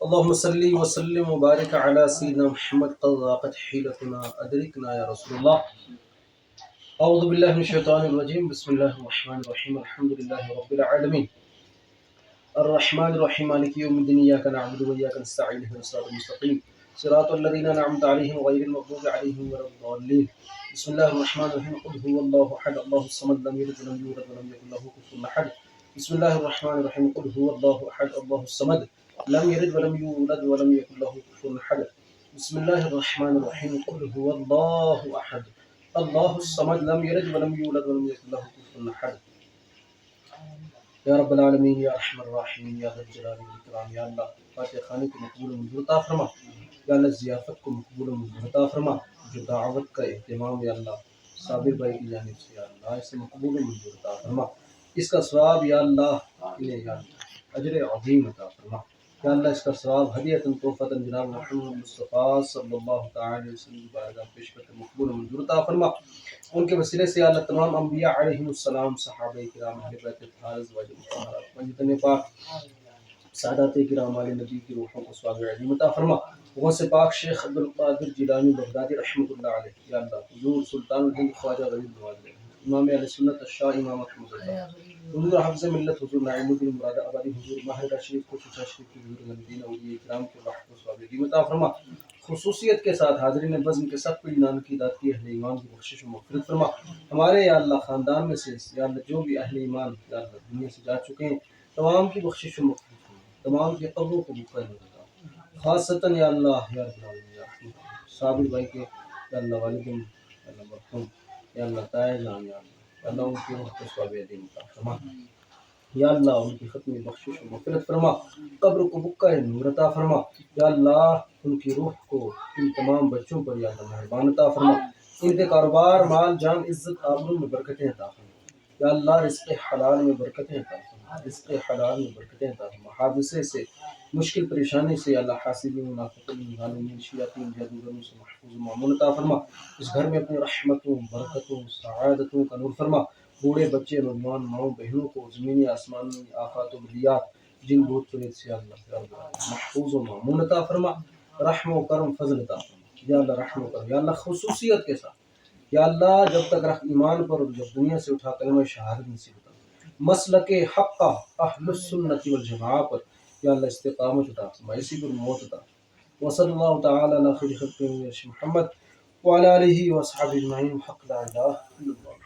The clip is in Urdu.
اللهم صل وسلم وبارك على سيدنا محمد قد ضاقت حيلتنا أدركنا يا رسول الله. أعوذ بالله من الشيطان الرجيم. بسم الله الرحمن الرحيم. الحمد لله رب العالمين الرحمن الرحيم مالك يوم الدين. إياك نعبد وإياك نستعين اهدنا الصراط المستقيم صراط الذين أنعمت عليهم غير المغضوب عليهم ولا الضالين. بسم الله الرحمن الرحيم. قل هو الله أحد الله الصمد لم يلد ولم يولد ولم يكن له كفوا أحد. بسم الله الرحمن الرحيم. قل هو الله أحد الله الصمد لم يلد ولم يولد ولم يكن له كفوا أحد. بسم الله الرحمن الرحيم. قل هو الله أحد الله الصمد لم يلد ولم يولد ولم يكن له كفوا أحد. یا رب العالمین یا ارحم الراحمین یا ذا الجلال والاکرام. یا اللہ فاتح خانے کو مقبول و منظور عطا فرما. یا اللہ ضیافت کو مقبول و منظور عطا فرما. جو دعوت کا اہتمام یا اللہ صابر بھائی کی جانب سے یا اللہ اسے مقبول و منظور عطا فرما. اس کا ثواب یا اللہ انہیں یا اللہ اجر عظیم عطا فرما. یا اللہ اس کا ثواب ہدیۃ تحفۃ جناب محمد مصطفیٰ صلی اللہ تعالی علیہ وسلم کی بارگاہ میں پیش کر کے مقبول و منظور عطا فرما. ان کے وسیلے سے اللہ تمام انبیاء علیہم السلام، صحابہ کرام، اہل بیت اطہار، ازواج مطہرات، مجتمع پاک، سادات کرام علی نبی کی روحوں کو ثواب عظیم عطا فرما. غوث پاک شیخ عبد القادر جیلانی بغدادی رحمۃ اللہ علیہ، یا اللہ حضور سلطان الہند خواجہ غریب نواز امام اہل سنت الشاہ امام احمد اللہ، حضور حفظ ملت حضور نعیم الدین مراد آبادی، حضور ماہر شریف کو چچا شریف کی حضور نبیین اولیاء کرام کے وحد کو ثواب عظیم عطا فرما. خصوصیت کے ساتھ حاضرین بزم کے سب کوئی نام کی ذات کی اہل ایمان کی بخشش و مغفرت فرما. ہمارے یا اللہ خاندان میں سے یا اللہ جو بھی اہل ایمان یا اللہ دنیا سے جا چکے ہیں تمام کی بخشش و مغفرت فرما. تمام کی قبروں کو بخیر ہوتا خاصتاً یا اللہ یا رب العالمین یا رحمت صابر بھائی کے یا اللہ والدین یا اللہ مرحوم یا اللہ طاہر جان یا اللہ ان کی روح کو ثواب عظیم عطا فرما. یا اللہ ان کی ختم بخشش و مغفرت فرما. قبر کو بکا نور عطا فرما. یا اللہ ان کی روح کو ان تمام بچوں پر یا اللہ مہربان عطا فرما. ان کے کاروبار مال جان عزت آبرو میں برکتیں عطا فرما. یا اللہ رزق حلال میں برکتیں عطا فرما. رزق حلال میں برکتیں عطا فرما. حادثے سے مشکل پریشانی سے اللہ حاسدین منافقین ظالمین شیاطین جادوگروں سے محفوظ و مامون عطا فرما. اس گھر میں اپنی رحمتوں برکتوں سعادتوں کا نور فرما. بوڑھے بچے نوجوان ماؤں بہنوں کو زمینی آسمانی آفات و بلیات جن بھوت پریت سے اللہ محفوظ و مامون عطا فرما. رحم و کرم فضل عطا فرما. یا اللہ رحم و کرم یا اللہ خصوصیت کے ساتھ یا اللہ جب تک رکھ ایمان پر اور جب دنیا سے اٹھا کلمہ شہادت نصیب عطا. مسلک حق اہل السنت والجماعہ پر یا اللہ استقامت عطا فرما. اسی پر موت عطا. وصلی اللہ تعالی علی خیر خلق محمد وعلی آلہ وصحبہ اجمعین. حق لا الہ الا اللہ.